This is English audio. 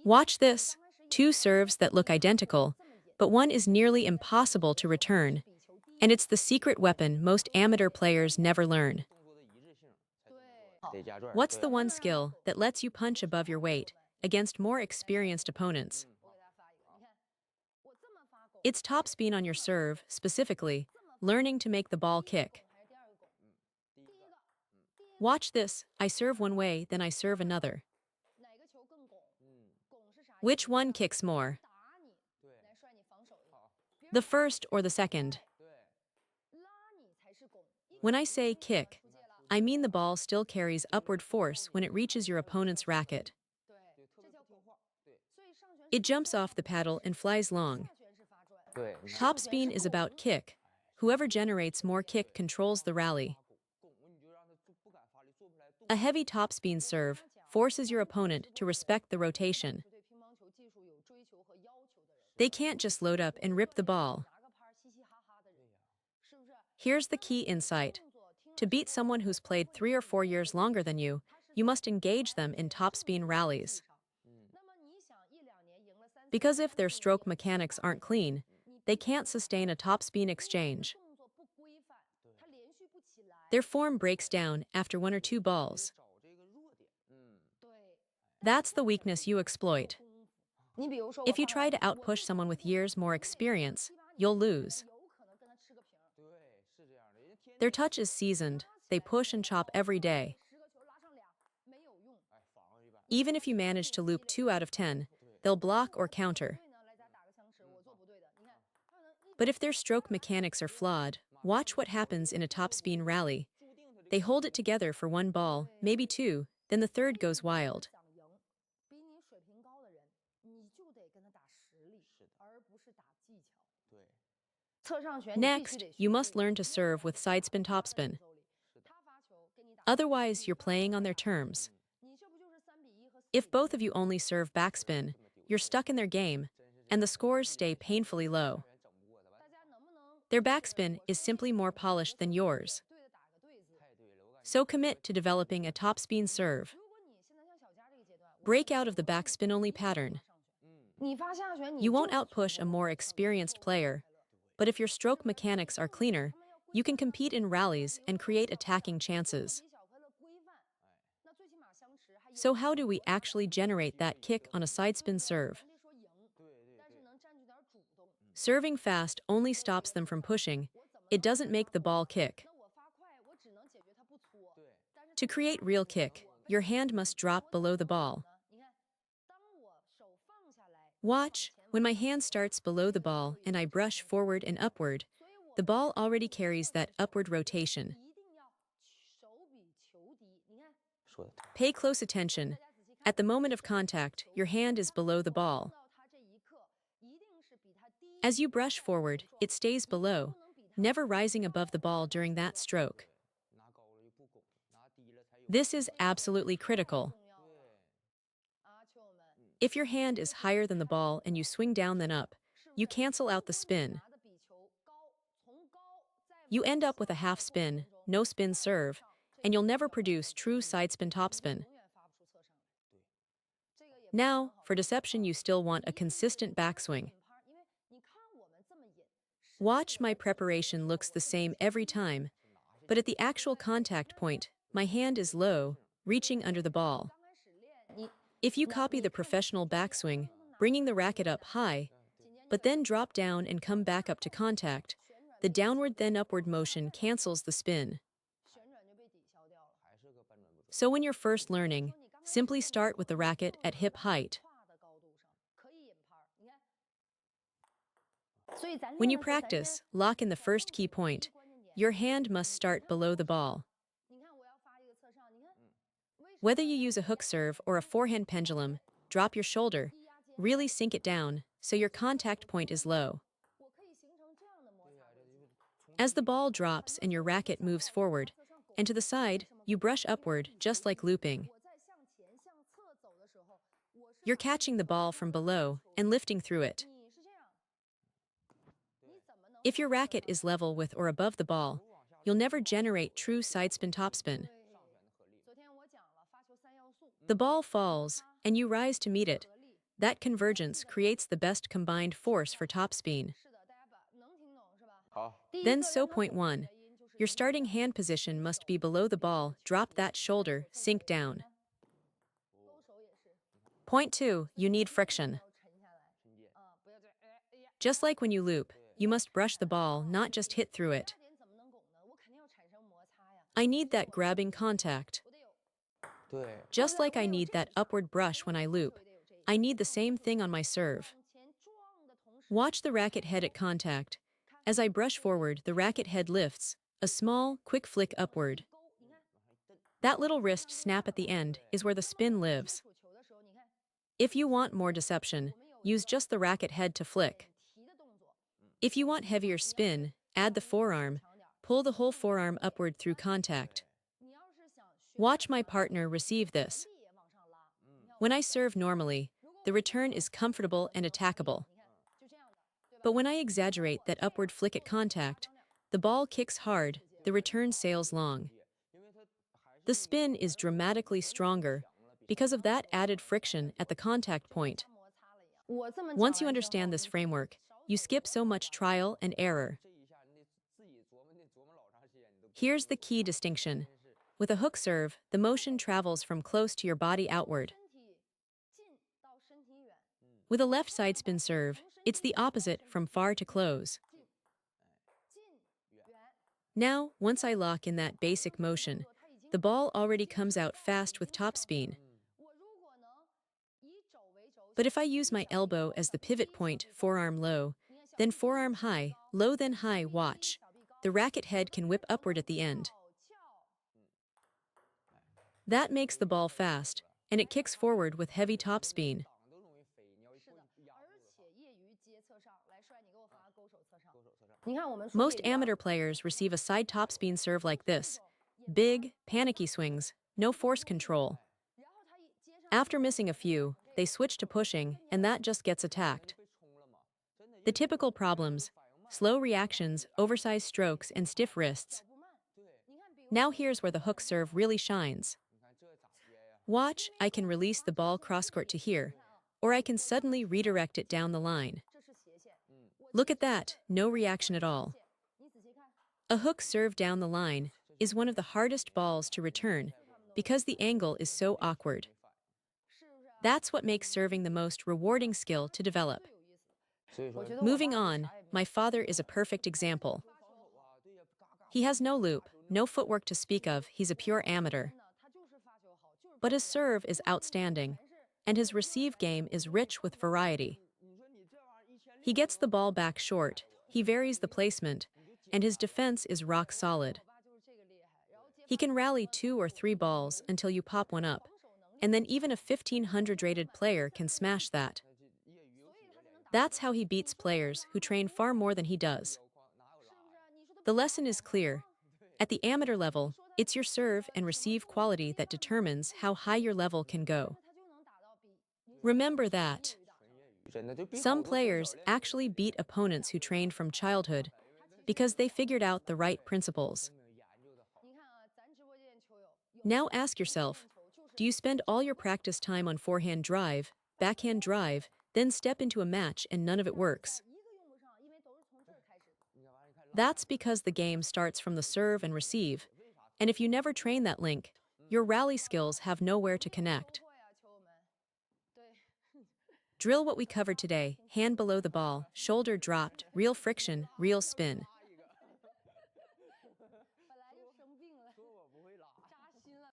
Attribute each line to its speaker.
Speaker 1: Watch this. Two serves that look identical, but one is nearly impossible to return, and it's the secret weapon most amateur players never learn. What's the one skill that lets you punch above your weight against more experienced opponents? It's topspin on your serve, specifically, learning to make the ball kick. Watch this. I serve one way, then I serve another. Which one kicks more? The first or the second? When I say kick, I mean the ball still carries upward force when it reaches your opponent's racket. It jumps off the paddle and flies long. Topspin is about kick. Whoever generates more kick controls the rally. A heavy topspin serve forces your opponent to respect the rotation. They can't just load up and rip the ball. Here's the key insight. To beat someone who's played 3 or 4 years longer than you must engage them in topspin rallies. Because if their stroke mechanics aren't clean, they can't sustain a topspin exchange. Their form breaks down after 1 or 2 balls. That's the weakness you exploit. If you try to outpush someone with years more experience, you'll lose. Their touch is seasoned, they push and chop every day. Even if you manage to loop 2 out of 10, they'll block or counter. But if their stroke mechanics are flawed, watch what happens in a topspin rally. They hold it together for 1 ball, maybe 2, then the third goes wild. Next, you must learn to serve with sidespin-topspin. Otherwise, you're playing on their terms. If both of you only serve backspin, you're stuck in their game, and the scores stay painfully low. Their backspin is simply more polished than yours. So commit to developing a topspin serve. Break out of the backspin-only pattern. You won't outpush a more experienced player, but if your stroke mechanics are cleaner, you can compete in rallies and create attacking chances. So how do we actually generate that kick on a sidespin serve? Serving fast only stops them from pushing. It doesn't make the ball kick. To create real kick, your hand must drop below the ball. Watch, when my hand starts below the ball and I brush forward and upward, the ball already carries that upward rotation. Pay close attention. At the moment of contact, your hand is below the ball. As you brush forward, it stays below, never rising above the ball during that stroke. This is absolutely critical. If your hand is higher than the ball and you swing down then up, you cancel out the spin. You end up with a half spin, no spin serve, and you'll never produce true sidespin-topspin. Now, for deception you still want a consistent backswing. Watch, my preparation looks the same every time, but at the actual contact point, my hand is low, reaching under the ball. If you copy the professional backswing, bringing the racket up high, but then drop down and come back up to contact, the downward then upward motion cancels the spin. So when you're first learning, simply start with the racket at hip height. When you practice, lock in the first key point. Your hand must start below the ball. Whether you use a hook serve or a forehand pendulum, drop your shoulder, really sink it down so your contact point is low. As the ball drops and your racket moves forward, and to the side, you brush upward just like looping. You're catching the ball from below and lifting through it. If your racket is level with or above the ball, you'll never generate true sidespin-topspin. The ball falls, and you rise to meet it, That convergence creates the best combined force for topspin. Then point 1. Your starting hand position must be below the ball, drop that shoulder, sink down. Point 2. You need friction. Just like when you loop, you must brush the ball, not just hit through it. I need that grabbing contact. Just like I need that upward brush when I loop, I need the same thing on my serve. Watch the racket head at contact. As I brush forward, the racket head lifts, a small, quick flick upward. That little wrist snap at the end is where the spin lives. If you want more deception, use just the racket head to flick. If you want heavier spin, add the forearm, pull the whole forearm upward through contact. Watch my partner receive this. When I serve normally, the return is comfortable and attackable. But when I exaggerate that upward flick at contact, the ball kicks hard, the return sails long. The spin is dramatically stronger because of that added friction at the contact point. Once you understand this framework, you skip so much trial and error. Here's the key distinction. With a hook serve, the motion travels from close to your body outward. With a left side spin serve, it's the opposite, from far to close. Now, once I lock in that basic motion, the ball already comes out fast with topspin. But if I use my elbow as the pivot point, forearm low, then forearm high, low then high, watch. The racket head can whip upward at the end. That makes the ball fast, and it kicks forward with heavy topspin. Most amateur players receive a side topspin serve like this. Big, panicky swings, no force control. After missing a few, they switch to pushing, and that just gets attacked. The typical problems: slow reactions, oversized strokes, and stiff wrists. Now here's where the hook serve really shines. Watch, I can release the ball cross-court to here, or I can suddenly redirect it down the line. Look at that, no reaction at all. A hook serve down the line is one of the hardest balls to return because the angle is so awkward. That's what makes serving the most rewarding skill to develop. Moving on, my father is a perfect example. He has no loop, no footwork to speak of, he's a pure amateur. But his serve is outstanding, and his receive game is rich with variety. He gets the ball back short, he varies the placement, and his defense is rock solid. He can rally 2 or 3 balls until you pop one up, and then even a 1500 rated player can smash that. That's how he beats players who train far more than he does. The lesson is clear. At the amateur level, it's your serve and receive quality that determines how high your level can go. Remember that. Some players actually beat opponents who trained from childhood because they figured out the right principles. Now ask yourself, do you spend all your practice time on forehand drive, backhand drive, then step into a match and none of it works? That's because the game starts from the serve and receive, and if you never train that link, your rally skills have nowhere to connect. Drill what we covered today: hand below the ball, shoulder dropped, real friction, real spin.